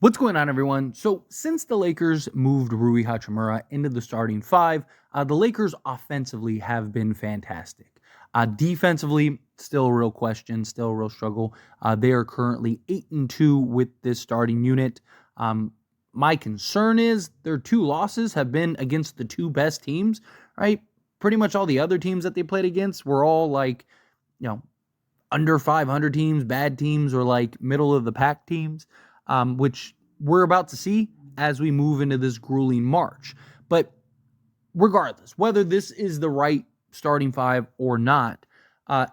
What's going on, everyone? So, since the Lakers moved Rui Hachimura into the starting five, the Lakers offensively have been fantastic. Defensively, still a real question, still a real struggle. They are currently 8-2 with this starting unit. My concern is their two losses have been against the two best teams, right? Pretty much all the other teams that they played against were all like, under 500 teams, bad teams, or like middle of the pack teams, which we're about to see as we move into this grueling March. But regardless, whether this is the right starting five or not,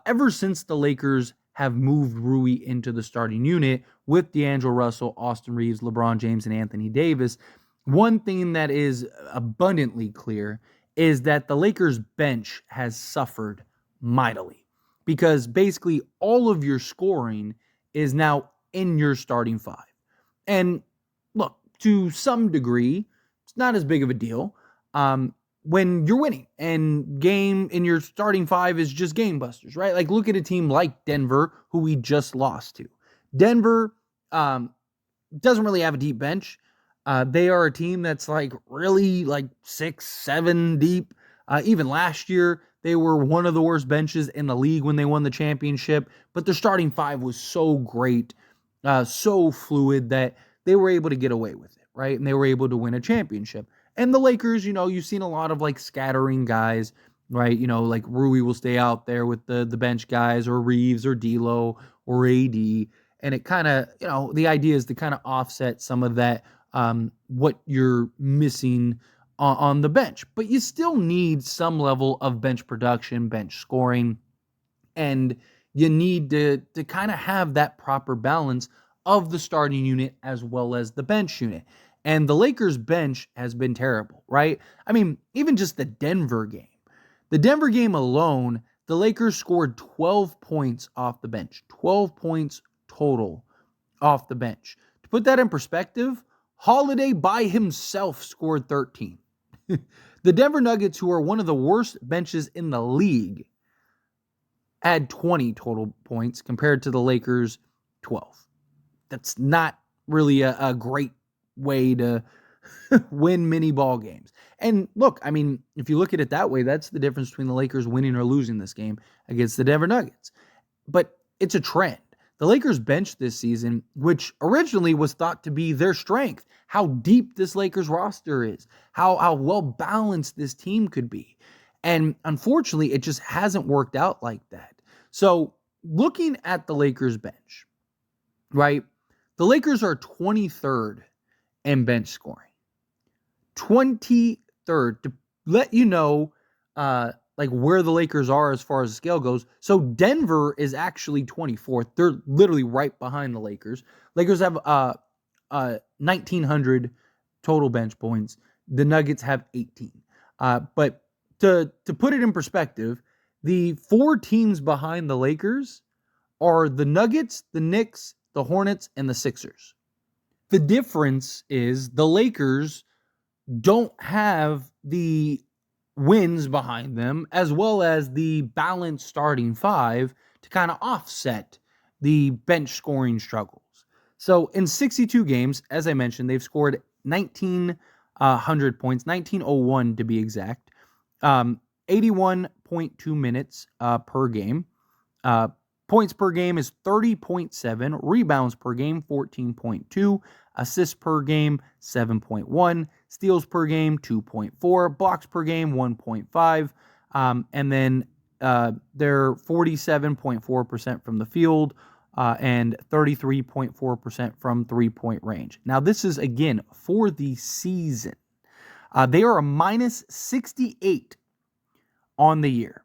ever since the Lakers have moved Rui into the starting unit with D'Angelo Russell, Austin Reeves, LeBron James, and Anthony Davis, one thing that is abundantly clear is that the Lakers bench has suffered mightily because basically all of your scoring is now in your starting five. And look, to some degree, it's not as big of a deal when you're winning and game in your starting five is just game busters, right? Like look at a team like Denver, who we just lost to. Denver doesn't really have a deep bench. They are a team that's like really like 6, 7 deep. Even last year, they were one of the worst benches in the league when they won the championship, but their starting five was so great, so fluid that they were able to get away with it, right? And they were able to win a championship. And the Lakers, you've seen a lot of like scattering guys, right? Like Rui will stay out there with the bench guys, or Reeves or D'Lo or AD. And it kind of, the idea is to kind of offset some of that, what you're missing on the bench. But you still need some level of bench production, bench scoring, and you need to kind of have that proper balance of the starting unit as well as the bench unit. And the Lakers bench has been terrible, right? I mean, even just the Denver game. The Denver game alone, the Lakers scored 12 points off the bench. 12 points total off the bench. To put that in perspective, Holiday by himself scored 13. The Denver Nuggets, who are one of the worst benches in the league, had 20 total points compared to the Lakers' 12. That's not really a great way to win many ball games. And look, I mean, if you look at it that way, that's the difference between the Lakers winning or losing this game against the Denver Nuggets. But it's a trend. The Lakers bench this season, which originally was thought to be their strength, how deep this Lakers roster is, how well balanced this team could be. And unfortunately, it just hasn't worked out like that. So looking at the Lakers bench, right? The Lakers are 23rd in bench scoring. 23rd, to let you know like where the Lakers are as far as the scale goes. So Denver is actually 24th. They're literally right behind the Lakers. Lakers have 1,900 total bench points. The Nuggets have 18. But to put it in perspective, the four teams behind the Lakers are the Nuggets, the Knicks, the Hornets, and the Sixers. The difference is the Lakers don't have the wins behind them, as well as the balanced starting five to kind of offset the bench scoring struggles. So in 62 games, as I mentioned, they've scored 1,900 points, 1,901 to be exact, 81.2 minutes per game. Points per game is 30.7, rebounds per game 14.2, assists per game 7.1, steals per game 2.4, blocks per game 1.5, and then they're 47.4% from the field and 33.4% from three-point range. Now this is, again, for the season. They are a minus 68 on the year.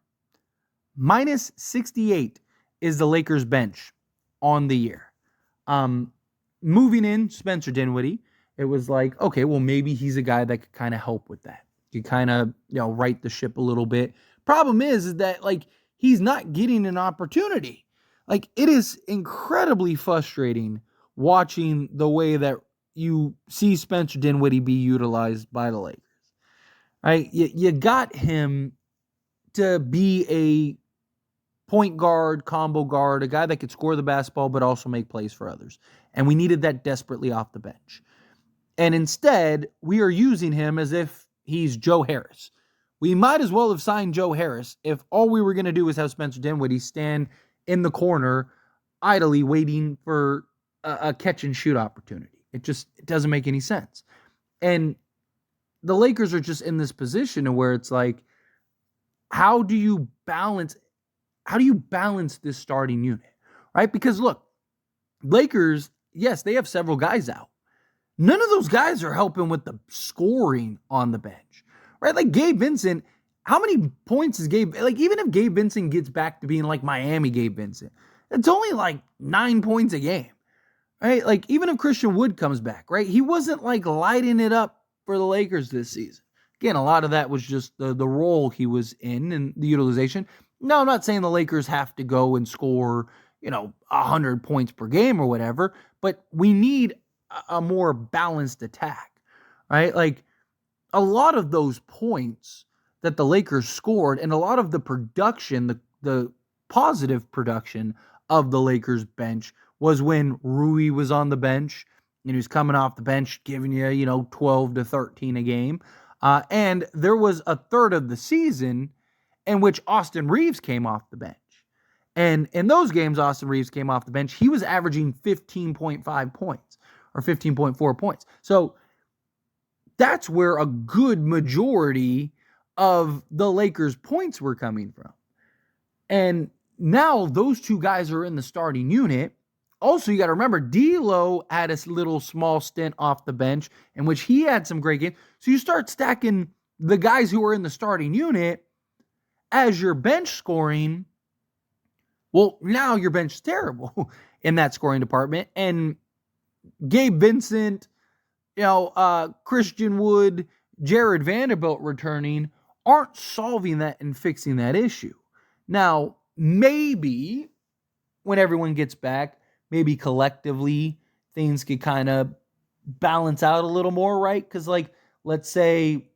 Minus 68 is the Lakers bench on the year. Moving in Spencer Dinwiddie, it was like, okay, well, maybe he's a guy that could kind of help with that. Could kind of, right the ship a little bit. Problem is that, like, he's not getting an opportunity. Like, it is incredibly frustrating watching the way that you see Spencer Dinwiddie be utilized by the Lakers. Right? You got him to be point guard, combo guard, a guy that could score the basketball but also make plays for others. And we needed that desperately off the bench. And instead, we are using him as if he's Joe Harris. We might as well have signed Joe Harris if all we were going to do was have Spencer Dinwiddie stand in the corner idly waiting for a catch and shoot opportunity. It doesn't make any sense. And the Lakers are just in this position where it's like, how do you balance this starting unit, right? Because look, Lakers, yes, they have several guys out. None of those guys are helping with the scoring on the bench, right? Like Gabe Vincent, how many points is Gabe? Like even if Gabe Vincent gets back to being like Miami Gabe Vincent, it's only like 9 points a game, right? Like even if Christian Wood comes back, right? He wasn't like lighting it up for the Lakers this season. Again, a lot of that was just the role he was in and the utilization. No, I'm not saying the Lakers have to go and score, 100 points per game or whatever, but we need a more balanced attack, right? Like a lot of those points that the Lakers scored and a lot of the production, the positive production of the Lakers bench was when Rui was on the bench and he was coming off the bench giving you, 12 to 13 a game. And there was a third of the season in which Austin Reeves came off the bench. And in those games, Austin Reeves came off the bench. He was averaging 15.5 points or 15.4 points. So that's where a good majority of the Lakers' points were coming from. And now those two guys are in the starting unit. Also, you got to remember, D'Lo had a little small stint off the bench in which he had some great games. So you start stacking the guys who are in the starting unit as your bench scoring. Well, now your bench is terrible in that scoring department. And Gabe Vincent, Christian Wood, Jared Vanderbilt returning aren't solving that and fixing that issue. Now, maybe when everyone gets back, maybe collectively things could kind of balance out a little more, right? Because, let's say,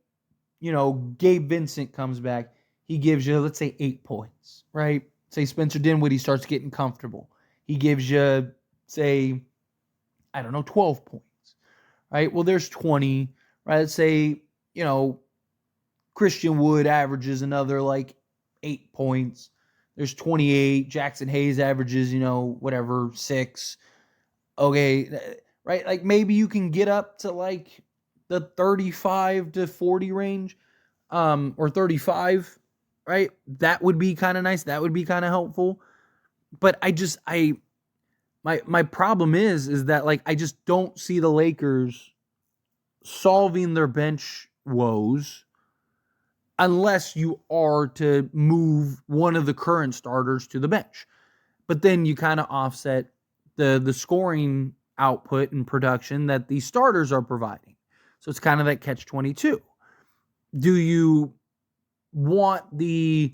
Gabe Vincent comes back. He gives you, let's say, 8 points, right? Say Spencer Dinwiddie starts getting comfortable. He gives you, say, 12 points, right? Well, there's 20, right? Let's say, Christian Wood averages another, 8 points. There's 28. Jackson Hayes averages, 6. Okay, right? Maybe you can get up to, the 35 to 40 range, or 35, right? That would be kind of nice. That would be kind of helpful. But my problem is that, I just don't see the Lakers solving their bench woes unless you are to move one of the current starters to the bench. But then you kind of offset the scoring output and production that the starters are providing. So it's kind of that catch-22. Do you want the,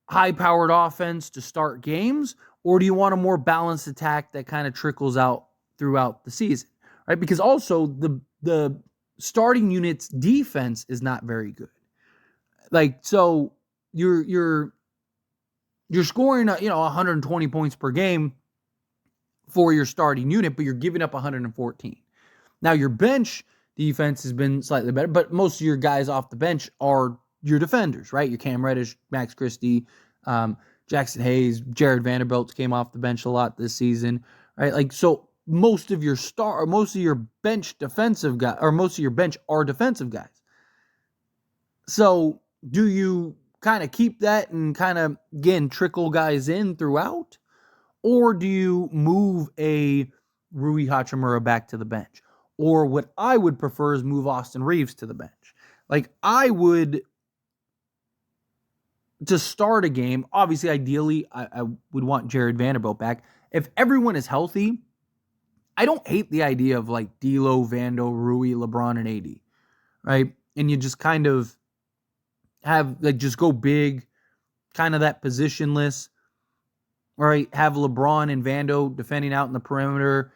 high-powered offense to start games, or do you want a more balanced attack that kind of trickles out throughout the season, right? Because also the starting unit's defense is not very good. So you're scoring 120 points per game for your starting unit, but you're giving up 114. Now your bench defense has been slightly better, but most of your guys off the bench are your defenders, right? Your Cam Reddish, Max Christie, Jackson Hayes, Jared Vanderbilt came off the bench a lot this season, right? So most of your bench defensive guys, or most of your bench are defensive guys. So do you kind of keep that and kind of, again, trickle guys in throughout? Or do you move a Rui Hachimura back to the bench? Or what I would prefer is move Austin Reeves to the bench. I would, to start a game, obviously, ideally, I would want Jared Vanderbilt back. If everyone is healthy, I don't hate the idea of D'Lo, Vando, Rui, LeBron, and AD, right? And you just kind of have, just go big, kind of that positionless, right? Have LeBron and Vando defending out in the perimeter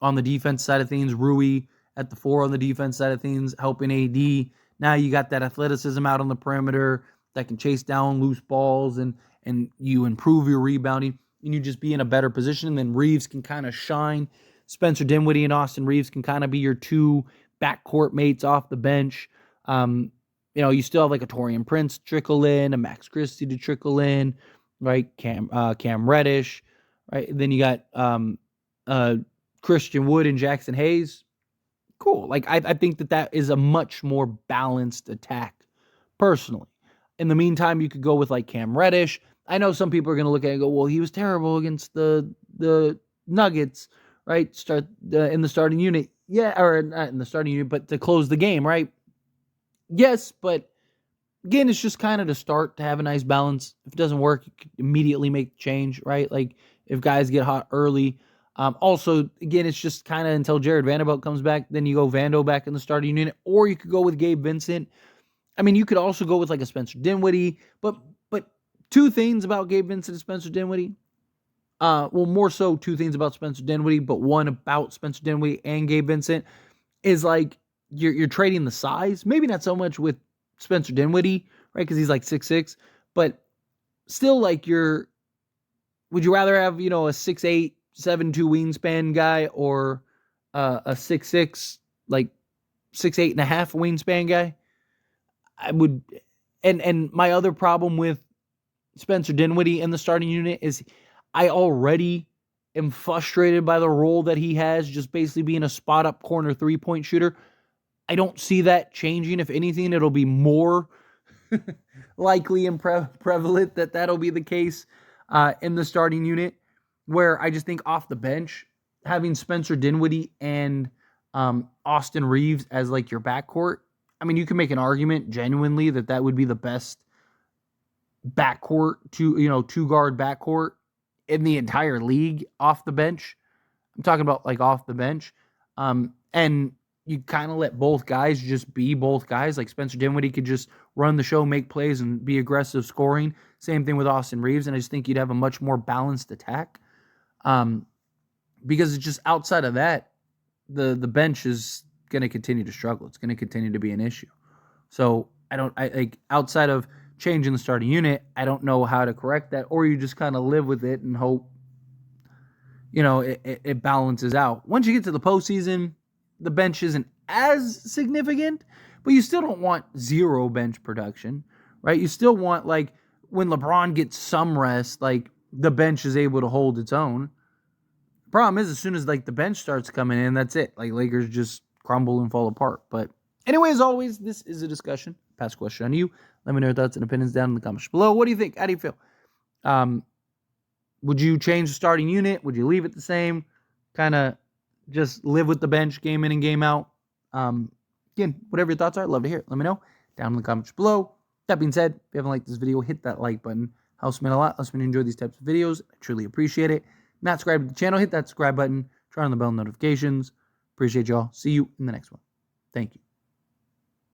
on the defense side of things, Rui at the 4 on the defense side of things, helping AD. Now you got that athleticism out on the perimeter. that can chase down loose balls and you improve your rebounding and you just be in a better position. And then Reeves can kind of shine. Spencer Dinwiddie and Austin Reeves can kind of be your two backcourt mates off the bench. You still have like a Taurean Prince trickle in, a Max Christie to trickle in, right? Cam Reddish, right? Then you got Christian Wood and Jackson Hayes. Cool. Like I think that is a much more balanced attack, personally. In the meantime, you could go with like Cam Reddish. I know some people are going to look at it and go, well, he was terrible against the Nuggets, right? In the starting unit. Yeah, or not in the starting unit, but to close the game, right? Yes, but again, it's just kind of to start to have a nice balance. If it doesn't work, you can immediately make the change, right? Like if guys get hot early. Also, again, it's just kind of until Jared Vanderbilt comes back, then you go Vando back in the starting unit, or you could go with Gabe Vincent. I mean, you could also go with like a Spencer Dinwiddie, but two things about Gabe Vincent and Spencer Dinwiddie. More so two things about Spencer Dinwiddie, but one about Spencer Dinwiddie and Gabe Vincent is like you're trading the size. Maybe not so much with Spencer Dinwiddie, right? Because he's like 6'6", but still like would you rather have, a 6'8", 7'2" wingspan guy or a 6'6", like 6'8.5" wingspan guy? I would, and my other problem with Spencer Dinwiddie in the starting unit is I already am frustrated by the role that he has, just basically being a spot-up corner three-point shooter. I don't see that changing. If anything, it'll be more likely and prevalent that that'll be the case in the starting unit, where I just think off the bench, having Spencer Dinwiddie and Austin Reeves as like your backcourt, I mean, you can make an argument genuinely that would be the best backcourt, two-guard backcourt in the entire league off the bench. I'm talking about like off the bench. And you kind of let both guys just be both guys. Like Spencer Dinwiddie could just run the show, make plays, and be aggressive scoring. Same thing with Austin Reeves. And I just think you'd have a much more balanced attack. Because it's just outside of that, the bench is going to continue to struggle. It's going to continue to be an issue. So outside of changing the starting unit, I don't know how to correct that, or you just kind of live with it and hope, it balances out. Once you get to the postseason, the bench isn't as significant, but you still don't want zero bench production, right? You still want, like, when LeBron gets some rest, like, the bench is able to hold its own. Problem is, as soon as, like, the bench starts coming in, that's it. Like, Lakers just crumble and fall apart. But anyway, as always, this is a discussion. Pass question on you. Let me know your thoughts and opinions down in the comments below. What do you think? How do you feel? Would you change the starting unit? Would you leave it the same? Kind of just live with the bench game in and game out? Again, whatever your thoughts are, I'd love to hear it. Let me know down in the comments below. That being said, if you haven't liked this video, hit that like button. Helps me a lot. Helps me to enjoy these types of videos. I truly appreciate it. Not subscribed to the channel, hit that subscribe button. Turn on the bell notifications. Appreciate y'all. See you in the next one. Thank you.